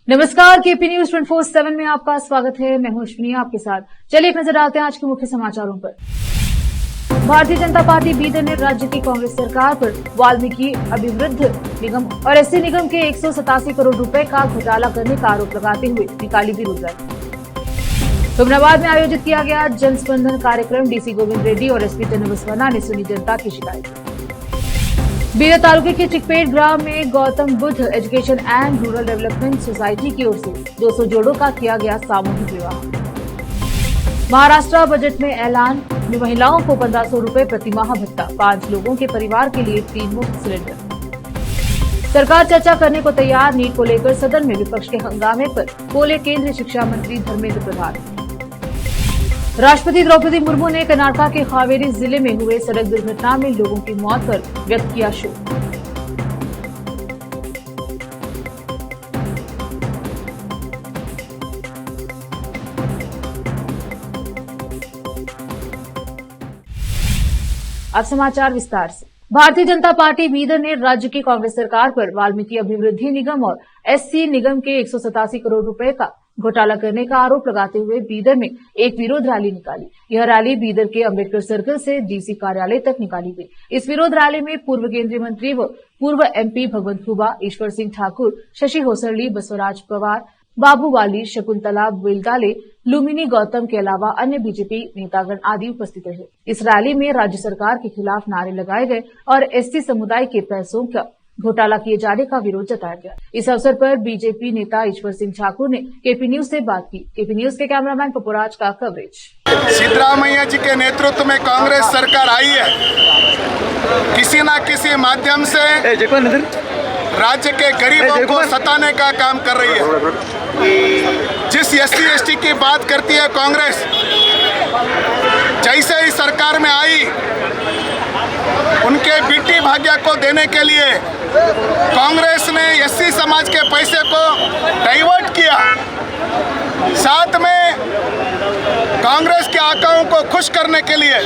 नमस्कार, KP news 24/7 में आपका स्वागत है। मैं हूं अश्विनी आपके साथ। चलिए एक नजर डालते हैं आज के मुख्य समाचारों पर। भारतीय जनता पार्टी बीदर ने राज्य की कांग्रेस सरकार पर वाल्मीकि अभिवृद्धि निगम और एससी निगम के 187 करोड़ रुपए का घोटाला करने का आरोप लगाते हुए निकाली विरोध रैली। हुमनाबाद में आयोजित किया गया जन स्पंदन कार्यक्रम। डीसी गोविंद रेड्डी और एसपी चन्नबसवन्ना ने सुनी जनता की शिकायत। बीदर तालुके के चिकपेट ग्राम में Gautam Buddha education and rural development society की ओर से 200 जोड़ों का किया गया सामूहिक विवाह। महाराष्ट्र बजट में ऐलान में महिलाओं को 1500 रुपए प्रतिमाह भत्ता, 5 लोगों के परिवार के लिए 3 मुफ्त सिलेंडर। सरकार चर्चा करने को तैयार। नीट को लेकर सदन में विपक्ष के हंगामे पर बोले केंद्रीय शिक्षा मंत्री धर्मेंद्र प्रधान। राष्ट्रपति द्रौपदी मुर्मू ने कर्नाटक के हावेरी जिले में हुए सड़क दुर्घटना में लोगों की मौत पर व्यक्त किया शोक। अब समाचार विस्तार से। भारतीय जनता पार्टी बीदर ने राज्य की कांग्रेस सरकार पर वाल्मीकि अभिवृद्धि निगम और एससी निगम के 187 करोड़ रुपए का घोटाला करने का आरोप लगाते हुए बीदर में एक विरोध रैली निकाली। यह रैली बीदर के अंबेडकर सर्कल से डीसी कार्यालय तक निकाली गई। इस विरोध रैली में पूर्व केंद्रीय मंत्री व पूर्व एमपी भगवंत खुबा, ईश्वर सिंह ठाकुर, शशि होसरली, बसवराज पवार, बाबू वाली, शकुंतला बेलगाले, लुम्बिनी गौतम के अलावा अन्य बीजेपी नेतागण आदि उपस्थित रहे। इस रैली में राज्य सरकार के खिलाफ नारे लगाए गए और एससी समुदाय के पैसों का घोटाला किए जाने का विरोध जताया गया। इस अवसर पर बीजेपी नेता ईश्वर सिंह ठाकुर ने केपी न्यूज से बात की। केपी न्यूज के कैमरामैन पपुराज का कवरेज। सिद्धरामैया जी के नेतृत्व में कांग्रेस सरकार आई है। किसी न किसी माध्यम से राज्य के गरीबों को सताने का काम कर रही है। जिस एससी एसटी की बात करती है कांग्रेस, जैसे ही सरकार में आई उनके बेटी भाग्य को देने के लिए कांग्रेस ने एससी समाज के पैसे को डाइवर्ट किया। साथ में कांग्रेस के आकाओं को खुश करने के लिए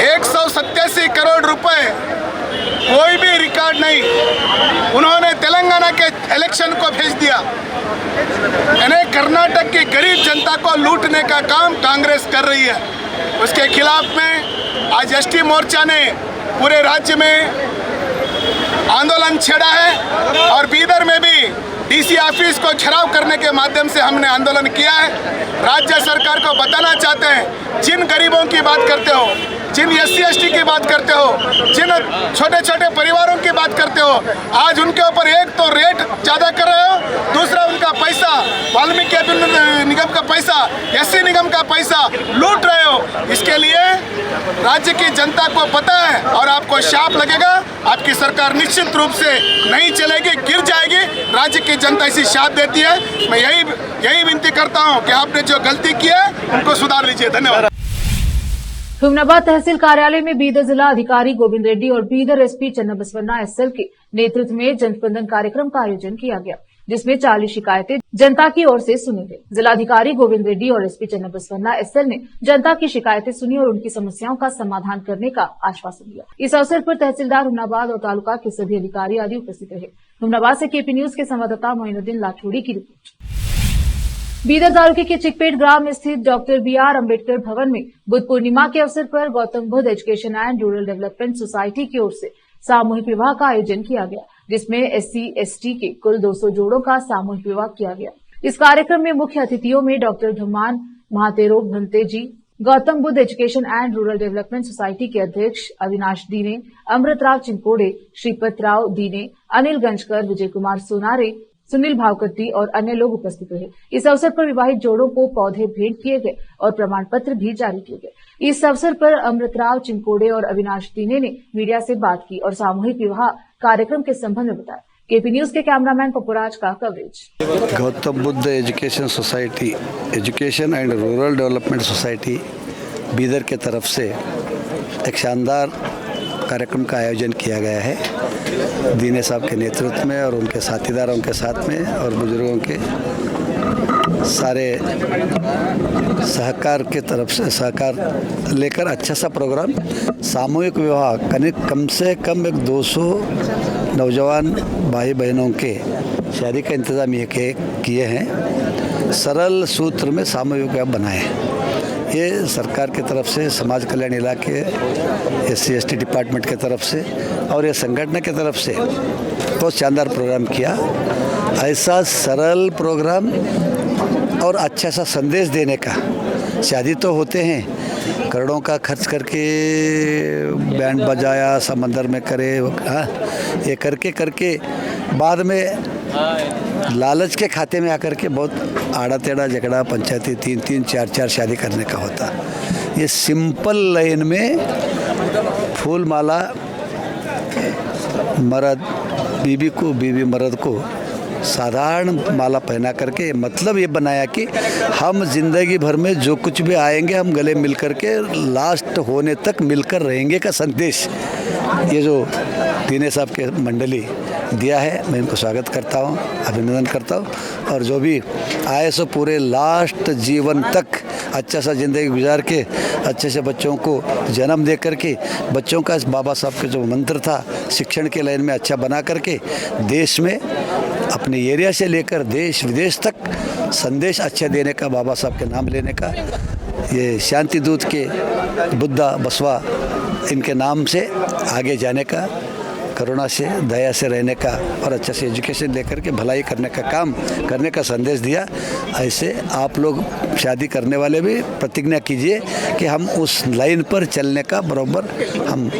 187 करोड़ रुपए, कोई भी रिकॉर्ड नहीं, उन्होंने तेलंगाना के इलेक्शन को भेज दिया। यानी कर्नाटक की गरीब जनता को लूटने का काम कांग्रेस कर रही है। उसके खिलाफ में आज एसटी मोर्चा ने पूरे राज्य में आंदोलन छेड़ा है और बीदर में भी डीसी ऑफिस को घेराव करने के माध्यम से हमने आंदोलन किया है। राज्य सरकार को बताना चाहते हैं, जिन गरीबों की बात करते हो, जिन एससी एसटी की बात करते हो, जिन छोटे छोटे परिवारों की बात करते हो, आज उनके ऊपर एक तो रेट ज़्यादा कर रहे हो, दूसरा उनका पैसा, वाल्मीकि निगम का पैसा, एससी निगम का पैसा लूट रहे हो। इसके लिए राज्य की जनता को पता है और आपको शाप लगेगा। आपकी सरकार निश्चित रूप से नहीं चलेगी, गिर जाएगी। राज्य की जनता इसी शाप देती है। मैं यही विनती करता हूँ कि आपने जो गलती की है उनको सुधार लीजिए। धन्यवाद। हुमनाबाद तहसील कार्यालय में बीदर जिला अधिकारी गोविंद रेड्डी और बीदर एसपी चन्नबसवन्ना एसएल के नेतृत्व में जनस्पंदन कार्यक्रम का आयोजन किया गया, जिसमें 40 शिकायतें जनता की ओर से सुनी गई। जिलाधिकारी गोविंद रेड्डी और एसपी चन्नबसवन्ना एसएल ने जनता की शिकायतें सुनी और उनकी समस्याओं का समाधान करने का आश्वासन दिया। इस अवसर पर तहसीलदार हुमनाबाद और तालुका के सभी अधिकारी आदि उपस्थित रहे। हुमनाबाद से केपी न्यूज के संवाददाता मोइनुद्दीन लाठौड़ी की रिपोर्ट। बीदर तालुके के चिकपेट ग्राम में स्थित डॉक्टर बीआर अंबेडकर भवन में बुद्ध पूर्णिमा के अवसर पर Gautam Buddha education and rural development society की ओर से सामूहिक विवाह का आयोजन किया गया, जिसमें एससी एसटी के कुल 200 जोड़ों का सामूहिक विवाह किया गया। इस कार्यक्रम में मुख्य अतिथियों में doctor Dhamman Mahathero Bhante ji, Gautam Buddha education and rural development society के अध्यक्ष अविनाश दीने, अमृतराव चिंकोड़े, श्रीपत राव दीने, अनिल गंजकर, विजय कुमार सोनारे, सुनील भावकट्टी और अन्य लोग उपस्थित रहे। इस अवसर पर विवाहित जोड़ों को पौधे भेंट किए गए और प्रमाण पत्र भी जारी किए गए। इस अवसर पर अमृतराव चिंकोड़े और अविनाश दीने ने मीडिया से बात की और सामूहिक विवाह कार्यक्रम के संबंध में बताया। केपी न्यूज के कैमरामैन पपुराज का coverage. Gautam Buddha education society, education and rural development society Bidar के तरफ से एक शानदार कार्यक्रम का आयोजन किया गया है दीने साहब के नेतृत्व में और उनके साथीदारों के साथ में और बुजुर्गों के सारे सहकार के तरफ से सहकार लेकर अच्छा सा प्रोग्राम। सामूहिक विवाह कम से कम एक 200 नौजवान भाई बहनों के शादी का इंतज़ाम ये किए हैं, सरल सूत्र में सामूहिक बनाए। ये सरकार की तरफ से, समाज कल्याण इलाके, SC/ST डिपार्टमेंट की तरफ से और ये संगठन की तरफ से बहुत शानदार प्रोग्राम किया। ऐसा सरल प्रोग्राम और अच्छा सा संदेश देने का, शादी तो होते हैं करोड़ों का खर्च करके बैंड बजाया, समंदर में करे, हाँ, ये करके बाद में लालच के खाते में आकर के बहुत आड़ा टेढ़ा झगड़ा, पंचायती 3-3, 4-4 शादी करने का होता। ये सिंपल लाइन में फूल माला मर्द बीबी को, बीबी मर्द को साधारण माला पहना करके मतलब ये बनाया कि हम जिंदगी भर में जो कुछ भी आएंगे हम गले मिल करके लास्ट होने तक मिलकर रहेंगे का संदेश ये जो दिनेश साहब के मंडली दिया है, मैं इनको स्वागत करता हूँ, अभिनंदन करता हूँ। और जो भी आए सो पूरे लास्ट जीवन तक अच्छा सा ज़िंदगी गुजार के अच्छे से बच्चों को जन्म दे करके, बच्चों का इस बाबा साहब के जो मंत्र था शिक्षण के लाइन में अच्छा बना करके देश में अपने एरिया से लेकर देश विदेश तक संदेश अच्छा देने का, बाबा साहब के नाम लेने का, ये शांति दूत के बुद्धा बसवा इनके नाम से आगे जाने का, करुणा से दया से रहने का और अच्छा से एजुकेशन लेकर के भलाई करने का काम करने का संदेश दिया। ऐसे आप लोग शादी करने वाले भी प्रतिज्ञा कीजिए कि हम उस लाइन पर चलने का बराबर हम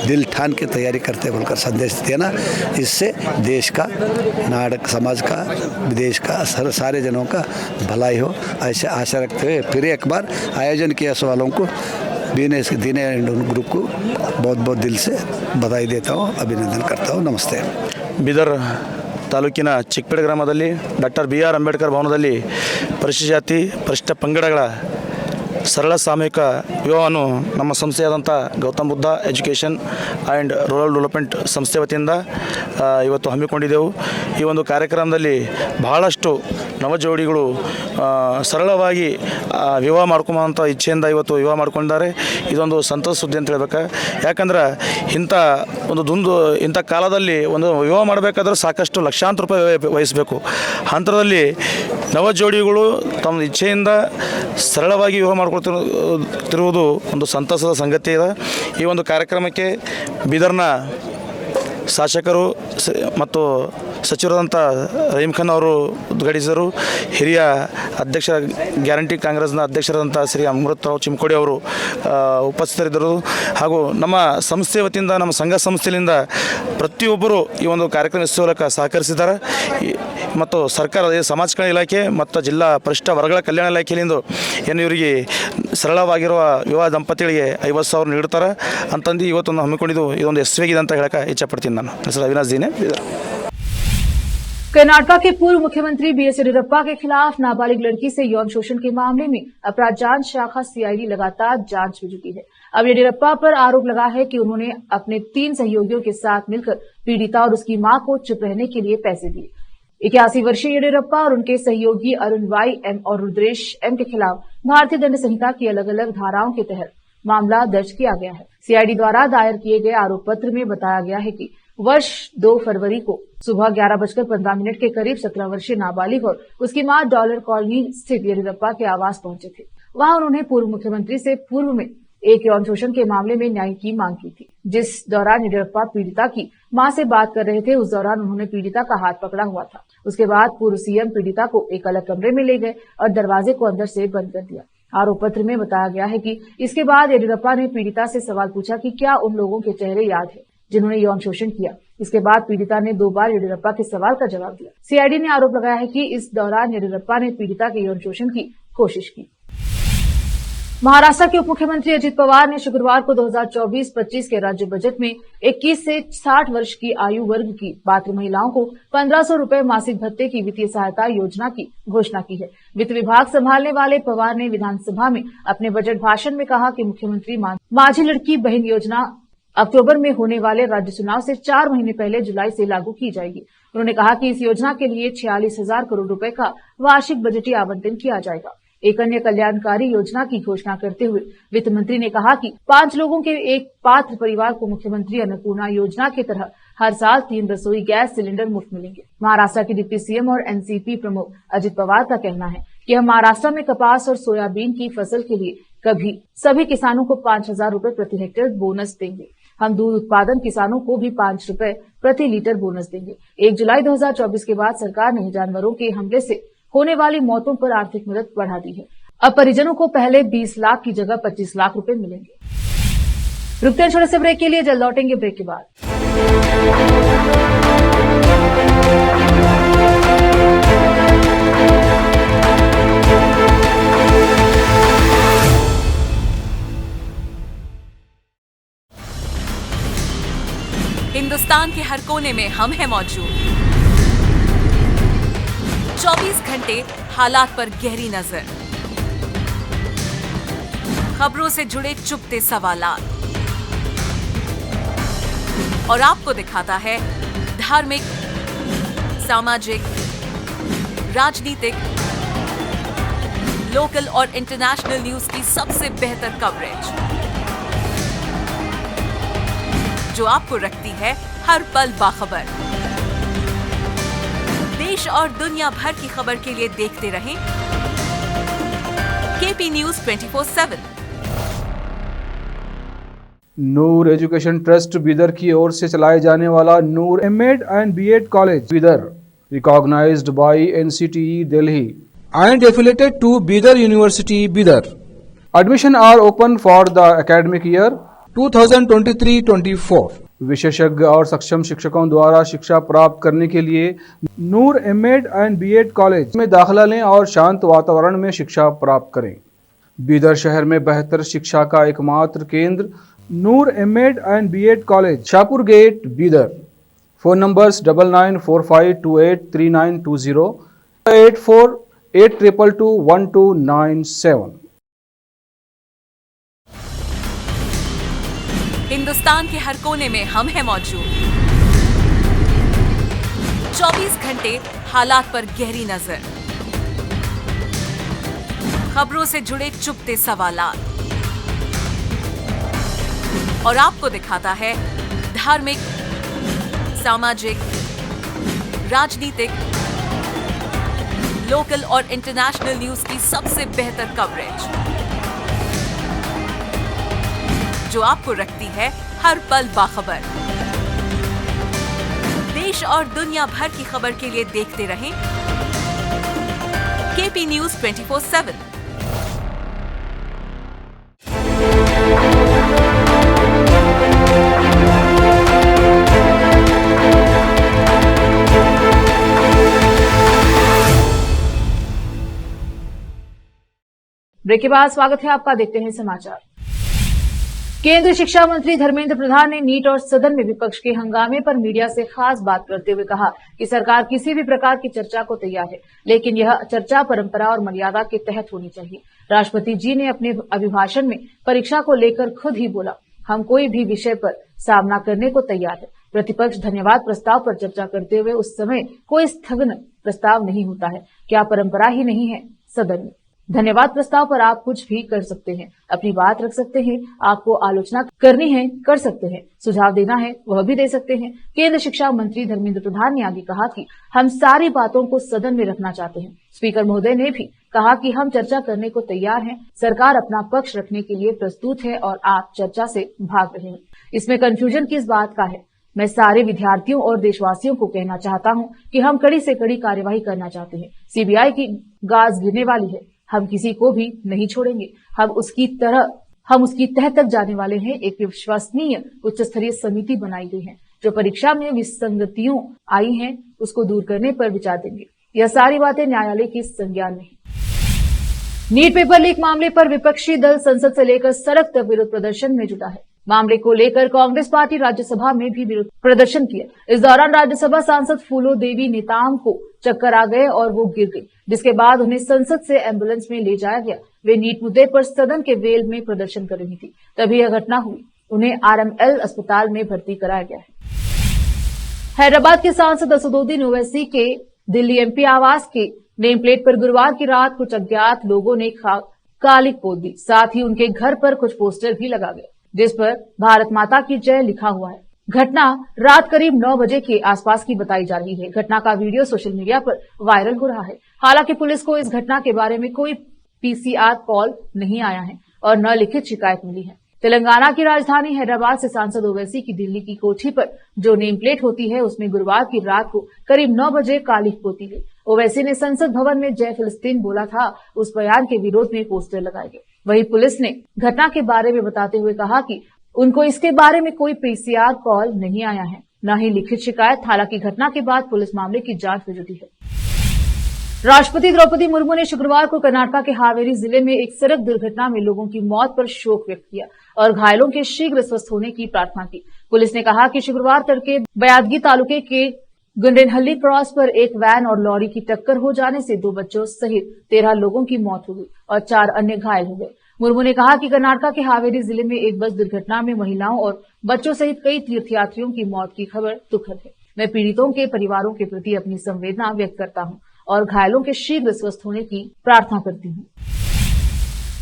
दिल ठान के तैयारी करते बोलकर संदेश देना। इससे देश का, नाटक समाज का, विदेश का, सारे जनों का भलाई हो, ऐसे आशा रखते हुए फिर एक बार आयोजन किया इस वालों को दिने ग्रुप को बहुत बहुत दिल से बधाई देता हूँ, अभिनंदन करता हूँ। नमस्ते। ಬೀದರ್ ತಾಲೂಕಿನ ಚಿಕ್ಕಪೇಟೆ ಗ್ರಾಮದಲ್ಲಿ ಡಾಕ್ಟರ್ BR ಅಂಬೇಡ್ಕರ್ ಭವನದಲ್ಲಿ ಪರಿಶಿಷ್ಟ ಜಾತಿ ಪರಿಶಿಷ್ಟ ಪಂಗಡಗಳ ಸರಳ ಸಾಮೂಹಿಕ ವಿವಾಹವನ್ನು ನಮ್ಮ ಸಂಸ್ಥೆಯಾದಂಥ Gautam Buddha education and rural development ಸಂಸ್ಥೆ ವತಿಯಿಂದ ಇವತ್ತು ಹಮ್ಮಿಕೊಂಡಿದ್ದೆವು। ಈ ಒಂದು ಕಾರ್ಯಕ್ರಮದಲ್ಲಿ ಬಹಳಷ್ಟು ನವಜೋಡಿಗಳು ಸರಳವಾಗಿ ವಿವಾಹ ಮಾಡ್ಕೊಂಬಂಥ ಇಚ್ಛೆಯಿಂದ ಇವತ್ತು ವಿವಾಹ ಮಾಡ್ಕೊಂಡಿದ್ದಾರೆ। ಇದೊಂದು ಸಂತೋಷ ಸುದ್ದಿ ಅಂತ ಹೇಳ್ಬೇಕು। ಯಾಕಂದ್ರೆ ಇಂಥ ಕಾಲದಲ್ಲಿ ಒಂದು ವಿವಾಹ ಮಾಡಬೇಕಾದ್ರೆ ಸಾಕಷ್ಟು ಲಕ್ಷಾಂತರ ರೂಪಾಯಿ ವಹಿಸಬೇಕು। ಹಂತದಲ್ಲಿ ನವಜೋಡಿಗಳು ತಮ್ಮ ಇಚ್ಛೆಯಿಂದ ಸರಳವಾಗಿ ವಿವಾಹ ಮಾಡ್ಕೊಳ್ತಿರುವುದು ಒಂದು ಸಂತಸದ ಸಂಗತಿ ಇದೆ। ಈ ಒಂದು ಕಾರ್ಯಕ್ರಮಕ್ಕೆ ಬೀದರ್ನ ಶಾಸಕರು ಮತ್ತು ಸಚಿವರಾದಂಥ ರಹೀಮ್ ಖಾನ್ ಅವರು ಉದ್ಘಾಟಿಸಿದರು। ಹಿರಿಯ ಅಧ್ಯಕ್ಷ ಗ್ಯಾರಂಟಿ ಕಾಂಗ್ರೆಸ್ನ ಅಧ್ಯಕ್ಷರಾದಂಥ ಶ್ರೀ ಅಮೃತರಾವ್ ಚಿಮ್ಕೋಡಿ ಅವರು ಉಪಸ್ಥಿತರಿದ್ದರು। ಹಾಗೂ ನಮ್ಮ ಸಂಸ್ಥೆ ವತಿಯಿಂದ, ನಮ್ಮ ಸಂಘ ಸಂಸ್ಥೆಯಿಂದ ಪ್ರತಿಯೊಬ್ಬರು ಈ ಒಂದು ಕಾರ್ಯಕ್ರಮ ನಡೆಸುವುದಕ್ಕೆ ಸಹಕರಿಸಿದ್ದಾರೆ। ಮತ್ತು ಸರ್ಕಾರ, ಸಮಾಜ ಕಲ್ಯಾಣ ಇಲಾಖೆ ಮತ್ತು ಜಿಲ್ಲಾ ಪರಿಶಿಷ್ಟ ವರ್ಗಗಳ ಕಲ್ಯಾಣ ಇಲಾಖೆಯಿಂದ ಏನು ಇವರಿಗೆ ಸರಳವಾಗಿರುವ ವಿವಾಹ ದಂಪತಿಗಳಿಗೆ 50,000 ನೀಡ್ತಾರೆ ಅಂತಂದು ಇವತ್ತೊಂದು ಹಮ್ಮಿಕೊಂಡಿದ್ದು ಇದೊಂದು ಯಶಸ್ವಿಯಾಗಿದೆ ಅಂತ ಹೇಳಕ್ಕೆ ಇಚ್ಛಪಡ್ತೀನಿ। ನಾನು ಹೆಸರು ಅವಿನಾಶ್ ದೀನೆ। कर्नाटका के पूर्व मुख्यमंत्री BS येदियुरप्पा के खिलाफ नाबालिग लड़की से यौन शोषण के मामले में अपराध जांच शाखा CID लगातार जांच में जुटी है। अब येदियुरप्पा पर आरोप लगा है कि उन्होंने अपने 3 सहयोगियों के साथ मिलकर पीड़िता और उसकी मां को चुप रहने के लिए पैसे दिए। 81 वर्षीय येदियुरप्पा और उनके सहयोगी अरुण YM और रुद्रेश M के खिलाफ भारतीय दंड संहिता की अलग अलग धाराओं के तहत मामला दर्ज किया गया है। CID द्वारा दायर किए गए आरोप पत्र में बताया गया है कि वर्ष 2 फरवरी को सुबह 11:15 के करीब 17 वर्षीय नाबालिग और उसकी मां डॉलर कॉलोनी स्थित येदियुरप्पा के आवास पहुंचे थे। वहां उन्होंने पूर्व मुख्यमंत्री से पूर्व में एक यौन शोषण के मामले में न्याय की मांग की थी। जिस दौरान येदियुरप्पा पीड़िता की मां से बात कर रहे थे, उस दौरान उन्होंने पीड़िता का हाथ पकड़ा हुआ था। उसके बाद पूर्व CM पीड़िता को एक अलग कमरे में ले गए और दरवाजे को अंदर से बंद कर दिया। आरोप पत्र में बताया गया है कि इसके बाद येदियुरप्पा ने पीड़िता से सवाल पूछा कि क्या उन लोगों के चेहरे याद है जिन्होंने यौन शोषण किया। इसके बाद पीड़िता ने 2 बार येदियुरप्पा के सवाल का जवाब दिया। CID ने आरोप लगाया है कि इस दौरान येदियुरप्पा ने पीड़िता के यौन शोषण की कोशिश की। महाराष्ट्र के उप मुख्यमंत्री अजित पवार ने शुक्रवार को 2024-25 के राज्य बजट में 21 से 60 वर्ष की आयु वर्ग की पात्र महिलाओं को 1500 रुपए मासिक भत्ते की वित्तीय सहायता योजना की घोषणा की है। वित्त विभाग संभालने वाले पवार ने विधानसभा में अपने बजट भाषण में कहा कि मुख्यमंत्री माझी लड़की बहन योजना अक्टूबर में होने वाले राज्य चुनाव से 4 महीने पहले जुलाई से लागू की जाएगी। उन्होंने कहा कि इस योजना के लिए 46,000 करोड़ रुपए का वार्षिक बजटीय आवंटन किया जाएगा। एक अन्य कल्याणकारी योजना की घोषणा करते हुए वित्त मंत्री ने कहा कि 5 लोगों के एक पात्र परिवार को मुख्यमंत्री अन्नपूर्णा योजना की तरह हर साल 3 रसोई गैस सिलेंडर मुफ्त मिलेंगे। महाराष्ट्र के डिप्टी सीएम और एनसीपी प्रमुख अजित पवार का कहना है कि हम महाराष्ट्र में कपास और सोयाबीन की फसल के लिए कभी सभी किसानों को 5,000 रुपए प्रति हेक्टेयर बोनस देंगे। हम दूध उत्पादन किसानों को भी 5 रुपए प्रति लीटर बोनस देंगे। 1 जुलाई 2024 के बाद सरकार ने जानवरों के हमले से होने वाली मौतों पर आर्थिक मदद बढ़ा दी है। अब परिजनों को पहले 20 लाख की जगह 25 लाख रुपए मिलेंगे। रुकते हैं छोटे से ब्रेक के लिए, जल्द लौटेंगे ब्रेक के बाद। हिंदुस्तान के हर कोने में हम हैं मौजूद। 24 घंटे हालात पर गहरी नजर, खबरों से जुड़े चुपते सवालात, और आपको दिखाता है धार्मिक, सामाजिक, राजनीतिक, लोकल और इंटरनेशनल न्यूज की सबसे बेहतर कवरेज, जो आपको रखती है हर पल बाखबर। देश और दुनिया भर की खबर के लिए देखते रहें KP news 24/7। Noor education trust Bidar की ओर से चलाए जाने वाला Noor MEd and BEd college Bidar, recognised by NCTE Delhi and affiliated to Bidar university Bidar. Admission are open for the academic year 2023-24। विशेषज्ञ और सक्षम शिक्षकों द्वारा शिक्षा प्राप्त करने के लिए नूर एमएड एंड बीएड कॉलेज में दाखिला लें और शांत वातावरण में शिक्षा प्राप्त करें। बीदर शहर में बेहतर शिक्षा का एकमात्र केंद्र Noor MEd and BEd college, Shahpur gate, Bidar. Phone numbers 9945283920, 8482221297। Hindustan के हर कोने में हम हैं मौजूद। 24 घंटे हालात पर गहरी नजर, खबरों से जुड़े चुपते सवालात, और आपको दिखाता है धार्मिक, सामाजिक, राजनीतिक, लोकल और इंटरनेशनल न्यूज की सबसे बेहतर कवरेज, जो आपको रखती है हर पल बाखबर। देश और दुनिया भर की खबर के लिए देखते रहें केपी न्यूज 24/7। ब्रेक के बाद स्वागत है आपका, देखते हैं समाचार। केंद्रीय शिक्षा मंत्री धर्मेंद्र प्रधान ने नीट और सदन में विपक्ष के हंगामे पर मीडिया से खास बात करते हुए कहा कि सरकार किसी भी प्रकार की चर्चा को तैयार है, लेकिन यह चर्चा परंपरा और मर्यादा के तहत होनी चाहिए। राष्ट्रपति जी ने अपने अभिभाषण में परीक्षा को लेकर खुद ही बोला, हम कोई भी विषय पर सामना करने को तैयार है। प्रतिपक्ष धन्यवाद प्रस्ताव पर चर्चा करते हुए उस समय कोई स्थगन प्रस्ताव नहीं होता है, क्या परंपरा ही नहीं है सदन में? धन्यवाद प्रस्ताव पर आप कुछ भी कर सकते हैं, अपनी बात रख सकते हैं, आपको आलोचना करनी है कर सकते हैं, सुझाव देना है वह भी दे सकते हैं। केंद्रीय शिक्षा मंत्री धर्मेंद्र प्रधान ने आगे कहा कि हम सारी बातों को सदन में रखना चाहते हैं। स्पीकर महोदय ने भी कहा कि हम चर्चा करने को तैयार हैं, सरकार अपना पक्ष रखने के लिए प्रस्तुत है और आप चर्चा से भाग रहे हैं। इसमें कंफ्यूजन किस बात का है? मैं सारे विद्यार्थियों और देशवासियों को कहना चाहता हूं कि हम कड़ी से कड़ी कार्यवाही करना चाहते हैं। सीबीआई की गाज गिरने वाली है, हम किसी को भी नहीं छोड़ेंगे। हम उसकी तह तक जाने वाले हैं। एक विश्वसनीय उच्च स्तरीय समिति बनाई गई है जो परीक्षा में विसंगतियों आई हैं उसको दूर करने पर विचार देंगे। यह सारी बातें न्यायालय की संज्ञान में है। नीट पेपर लीक मामले पर विपक्षी दल संसद से लेकर सड़क तक विरोध प्रदर्शन में जुटा है। मामले को लेकर कांग्रेस पार्टी राज्यसभा में भी विरोध प्रदर्शन किया। इस दौरान राज्यसभा सांसद फूलो देवी नेताम को चक्कर आ गए और वो गिर गई, जिसके बाद उन्हें संसद से एम्बुलेंस में ले जाया गया। वे नीट मुद्दे पर सदन के वेल में प्रदर्शन कर रही थी, तभी यह घटना हुई। उन्हें आरएमएल अस्पताल में भर्ती कराया गया है। हैदराबाद के सांसद असदुद्दीन ओवैसी के दिल्ली एमपी आवास के नेम प्लेट पर गुरुवार की रात कुछ अज्ञात लोगों ने कालिक पोत दी। साथ ही उनके घर पर कुछ पोस्टर भी लगा गए जिस पर भारत माता की जय लिखा हुआ है। घटना रात करीब 9 बजे के आसपास की बताई जा रही है। घटना का वीडियो सोशल मीडिया पर वायरल हो रहा है। हालांकि पुलिस को इस घटना के बारे में कोई पीसीआर कॉल नहीं आया है और न लिखित शिकायत मिली है। तेलंगाना की राजधानी हैदराबाद से सांसद ओवैसी की दिल्ली की कोठी पर जो नेम प्लेट होती है उसमें गुरुवार की रात को करीब 9 बजे काली पोती गई। ओवैसी ने संसद भवन में जय फिलिस्तीन बोला था, उस बयान के विरोध में पोस्टर लगाए गए। वहीं पुलिस ने घटना के बारे में बताते हुए कहा कि उनको इसके बारे में कोई पीसीआर कॉल नहीं आया है, न ही लिखित शिकायत। हालांकि घटना के बाद पुलिस मामले की जांच में जुटी है। राष्ट्रपति द्रौपदी मुर्मू ने शुक्रवार को कर्नाटक के हावेरी जिले में एक सड़क दुर्घटना में लोगों की मौत पर शोक व्यक्त किया और घायलों के शीघ्र स्वस्थ होने की प्रार्थना की। पुलिस ने कहा कि शुक्रवार तड़के बयादगी तालुके के गुंडेनहल्ली क्रॉस पर एक वैन और लॉरी की टक्कर हो जाने से 2 बच्चों सहित 13 लोगों की मौत हो गई और 4 अन्य घायल हो गए। मुर्मू ने कहा कि कर्नाटक के हावेरी जिले में एक बस दुर्घटना में महिलाओं और बच्चों सहित कई तीर्थयात्रियों की मौत की खबर दुखद है। मैं पीड़ितों के परिवारों के प्रति अपनी संवेदना व्यक्त करता हूं और घायलों के शीघ्र स्वस्थ होने की प्रार्थना करती हूं।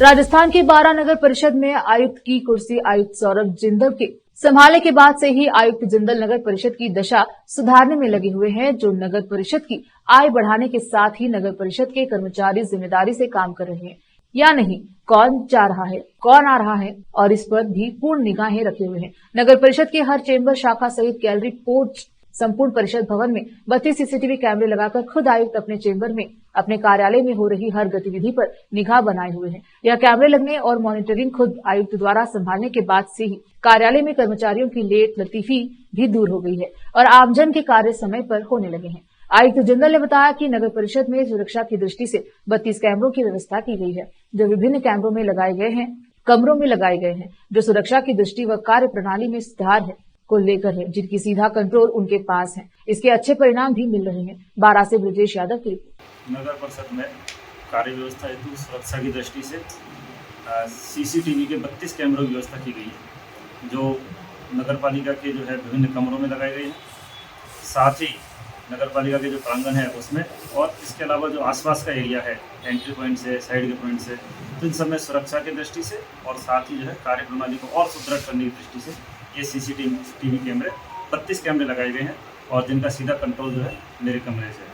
राजस्थान की 12 नगर परिषद में आयुक्त की कुर्सी आयुक्त सौरभ जिंदल के संभालने के बाद से ही आयुक्त जिंदल नगर परिषद की दशा सुधारने में लगे हुए हैं। जो नगर परिषद की आय बढ़ाने के साथ ही नगर परिषद के कर्मचारी जिम्मेदारी से काम कर रहे हैं या नहीं, कौन जा रहा है, कौन आ रहा है, और इस पर भी पूर्ण निगाहें रखे हुए हैं। नगर परिषद के हर चेंबर, शाखा सहित गैलरी, पोर्च, संपूर्ण परिषद भवन में 32 सीसीटीवी कैमरे लगाकर खुद आयुक्त अपने चेंबर में, अपने कार्यालय में हो रही हर गतिविधि पर निगाह बनाए हुए हैं। यह कैमरे लगने और मॉनिटरिंग खुद आयुक्त द्वारा संभालने के बाद से ही कार्यालय में कर्मचारियों की लेट लतीफी भी दूर हो गई है और आमजन के कार्य समय पर होने लगे हैं। आयुक्त जिंदल ने बताया कि नगर परिषद में सुरक्षा की दृष्टि से 32 कैमरों की व्यवस्था की गई है, जो विभिन्न कैमरों में लगाए गए हैं, कमरों में लगाए गए हैं, जो सुरक्षा की दृष्टि व कार्य प्रणाली में सुधार है को लेकर है, जिनकी सीधा कंट्रोल उनके पास है। इसके अच्छे परिणाम भी मिल रहे हैं। 12 से ब्रजेश यादव की रिपोर्ट। नगर परिषद में कार्य व्यवस्था हेतु सुरक्षा की दृष्टि से सीसीटीवी के 32 कैमरों की व्यवस्था की गई है, जो नगर पालिका के जो है विभिन्न कमरों में लगाए गए हैं, साथ ही नगर पालिका के जो प्रांगण है उसमें, और इसके अलावा जो आसपास का एरिया है, एंट्री पॉइंट से, साइड के पॉइंट से, तो इन सब में सुरक्षा की दृष्टि से और साथ ही जो है कार्य प्रणाली को और सुदृढ़ करने की दृष्टि से ये सीसीटीवी कैमरे 32 कैमरे लगाए गए हैं और जिनका सीधा कंट्रोल जो है मेरे कमरे से है।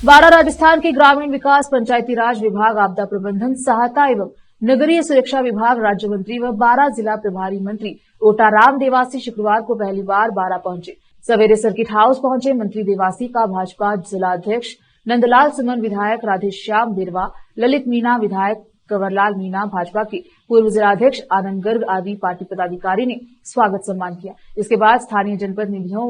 12 राजस्थान के ग्रामीण विकास, पंचायती राज विभाग, आपदा प्रबंधन, सहायता एवं नगरीय सुरक्षा विभाग राज्य मंत्री व 12 जिला प्रभारी मंत्री ओटाराम देवासी शुक्रवार को पहली बार 12 पहुंचे। सवेरे सर्किट हाउस पहुंचे मंत्री देवासी का भाजपा जिलाध्यक्ष नंदलाल सुमन, विधायक राधेश्याम बिरवा, ललित मीणा, विधायक कंवरलाल मीणा, भाजपा के पूर्व जिलाध्यक्ष आनंद गर्ग आदि पार्टी पदाधिकारी ने स्वागत सम्मान किया। इसके बाद स्थानीय जनप्रतिनिधियों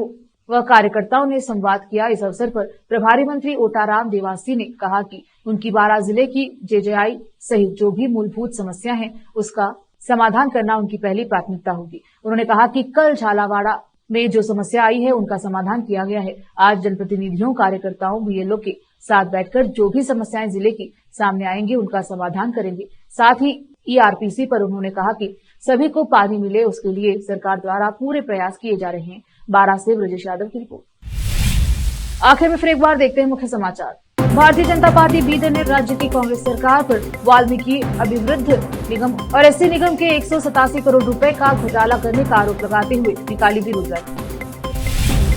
व कार्यकर्ताओं ने संवाद किया। इस अवसर पर प्रभारी मंत्री ओटाराम देवासी ने कहा कि उनकी 12 जिले की जेजेआई सहित जो भी मूलभूत समस्या है उसका समाधान करना उनकी पहली प्राथमिकता होगी। उन्होंने कहा कि कल झालावाड़ा में जो समस्या आई है उनका समाधान किया गया है। आज जनप्रतिनिधियों, कार्यकर्ताओं, बीएलओ के साथ बैठकर जो भी समस्याएं जिले की सामने आएंगी उनका समाधान करेंगे। साथ ही ईआरपीसी पर उन्होंने कहा कि सभी को पानी मिले उसके लिए सरकार द्वारा पूरे प्रयास किए जा रहे हैं। 12 से ब्रजेश यादव की रिपोर्ट। आखिर में फिर एक बार देखते हैं मुख्य समाचार। भारतीय जनता पार्टी बीदर ने राज्य की कांग्रेस सरकार पर वाल्मीकि अभिवृद्धि निगम और एससी निगम के 187 करोड़ रुपए का घोटाला करने का आरोप लगाते हुए निकाली विरोध रैली।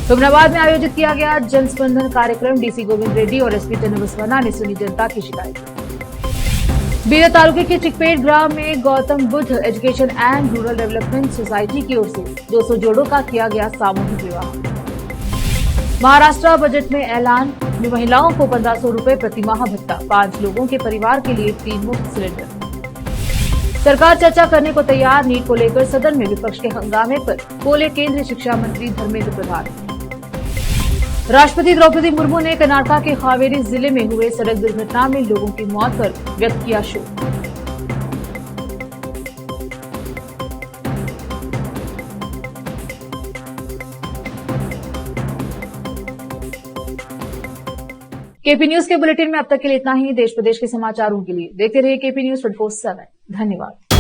हुमनाबाद में आयोजित किया गया जनस्पंदन कार्यक्रम, डीसी गोविंद रेड्डी और एसपी चन्नबसवन्ना ने सुनी जनता की शिकायत। बीदर तालुके के चिकपेट ग्राम में Gautam Buddha education and rural development society की ओर से 200 जोड़ों का किया गया सामूहिक विवाह। महाराष्ट्र बजट में ऐलान में महिलाओं को 1500 रुपए प्रति माह भत्ता, 5 लोगों के परिवार के लिए 3 मुफ्त सिलेंडर। सरकार चर्चा करने को तैयार, नीट को लेकर सदन में विपक्ष के हंगामे पर बोले केंद्रीय शिक्षा मंत्री धर्मेंद्र प्रधान। राष्ट्रपति द्रौपदी मुर्मू ने कर्नाटक के हावेरी जिले में हुए सड़क दुर्घटना में लोगों की मौत पर व्यक्त किया शोक। केपी न्यूज के बुलेटिन में अब तक के लिए इतना ही। देश प्रदेश के समाचारों के लिए देखते रहिए केपी न्यूज 24/7। धन्यवाद।